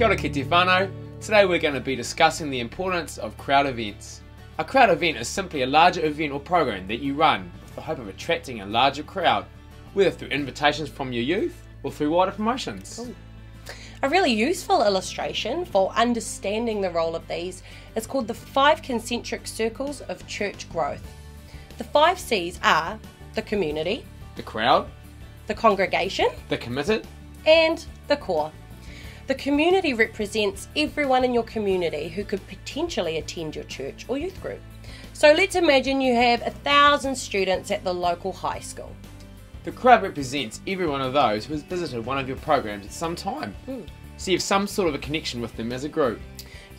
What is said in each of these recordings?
Kia ora ki te whānau. Today we're going to be discussing the importance of crowd events. A crowd event is simply a larger event or program that you run with the hope of attracting a larger crowd, whether through invitations from your youth or through wider promotions. Ooh. A really useful illustration for understanding the role of these is called the 5 concentric circles of church growth. The 5 C's are the community, The crowd, the congregation, the committed, and the core. The community represents everyone in your community who could potentially attend your church or youth group. So let's imagine you have 1,000 students at the local high school. The crowd represents every one of those who has visited one of your programs at some time. So you have some sort of a connection with them as a group.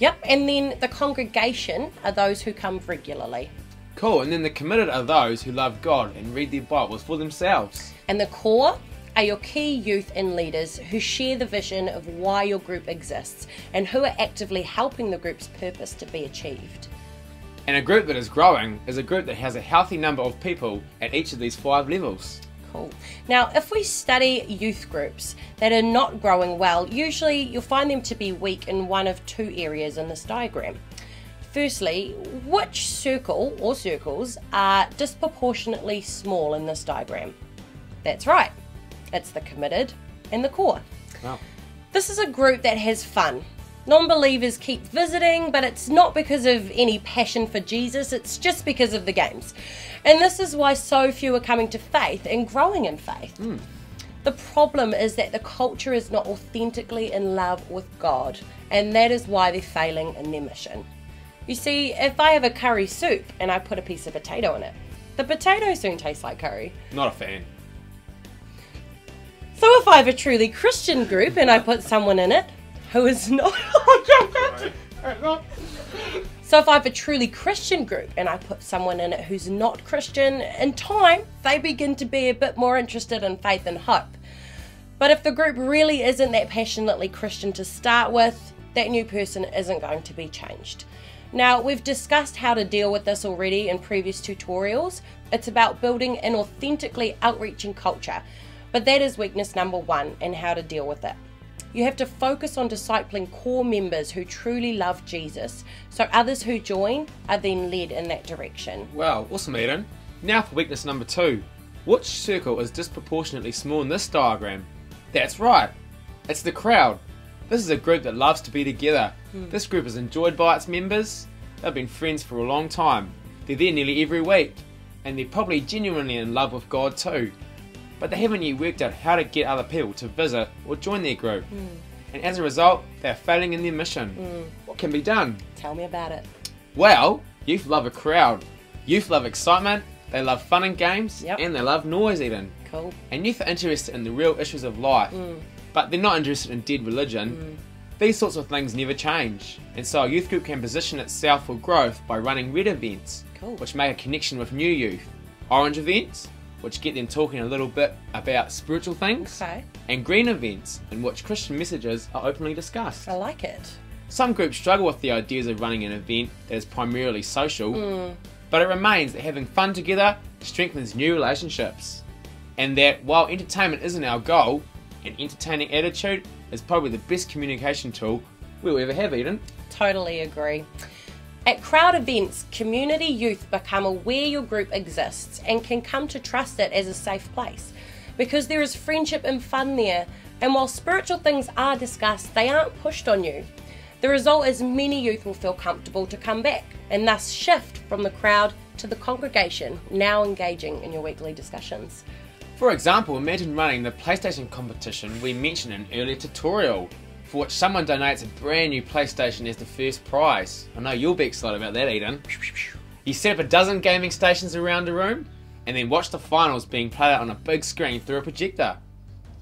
Yep, and then the congregation are those who come regularly. Cool, and then the committed are those who love God and read their Bibles for themselves. And the core are your key youth and leaders who share the vision of why your group exists and who are actively helping the group's purpose to be achieved. And a group that is growing is a group that has a healthy number of people at each of these 5 levels. Cool. Now, if we study youth groups that are not growing well, usually you'll find them to be weak in one of 2 areas in this diagram. Firstly, which circle or circles are disproportionately small in this diagram? That's right. It's the committed and the core. Wow. This is a group that has fun. Non-believers keep visiting, but it's not because of any passion for Jesus, it's just because of the games. And this is why so few are coming to faith and growing in faith. The problem is that the culture is not authentically in love with God, and that is why they're failing in their mission. You see, if I have a curry soup and I put a piece of potato in it, the potato soon tastes like curry. Not a fan. So if I have a truly Christian group and I put someone in it who is not... So if I have a truly Christian group and I put someone in it who's not Christian, in time they begin to be a bit more interested in faith and hope. But if the group really isn't that passionately Christian to start with, that new person isn't going to be changed. Now, we've discussed how to deal with this already in previous tutorials. It's about building an authentically outreaching culture. But that is weakness number 1 and how to deal with it. You have to focus on discipling core members who truly love Jesus, so others who join are then led in that direction. Wow, awesome, Eden. Now for weakness number 2. Which circle is disproportionately small in this diagram? That's right, it's the crowd. This is a group that loves to be together. This group is enjoyed by its members. They've been friends for a long time. They're there nearly every week, and they're probably genuinely in love with God too. But they haven't yet worked out how to get other people to visit or join their group. And as a result, they're failing in their mission. What can be done? Tell me about it. Well, youth love a crowd. Youth love excitement, they love fun and games, and they love noise even. Cool. And youth are interested in the real issues of life, but they're not interested in dead religion. These sorts of things never change. And so a youth group can position itself for growth by running red events, which make a connection with new youth. Orange events, which get them talking a little bit about spiritual things, and green events in which Christian messages are openly discussed. I like it. Some groups struggle with the ideas of running an event that is primarily social, but it remains that having fun together strengthens new relationships, and that while entertainment isn't our goal, an entertaining attitude is probably the best communication tool we'll ever have, Eden. Totally agree. At crowd events, community youth become aware your group exists and can come to trust it as a safe place because there is friendship and fun there, and while spiritual things are discussed, they aren't pushed on you. The result is many youth will feel comfortable to come back and thus shift from the crowd to the congregation, now engaging in your weekly discussions. For example, imagine running the PlayStation competition we mentioned in an earlier tutorial, for which someone donates a brand new PlayStation as the first prize. I know you'll be excited about that, Eden. You set up a dozen gaming stations around the room, and then watch the finals being played out on a big screen through a projector.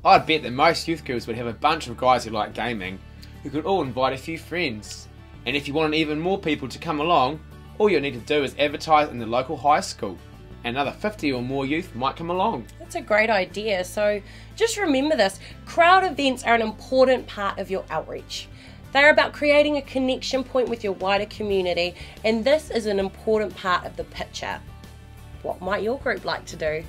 I'd bet that most youth groups would have a bunch of guys who like gaming, who could all invite a few friends. And if you wanted even more people to come along, all you need to do is advertise in the local high school. Another 50 or more youth might come along. That's a great idea. So just remember this, crowd events are an important part of your outreach. They're about creating a connection point with your wider community, and this is an important part of the picture. What might your group like to do?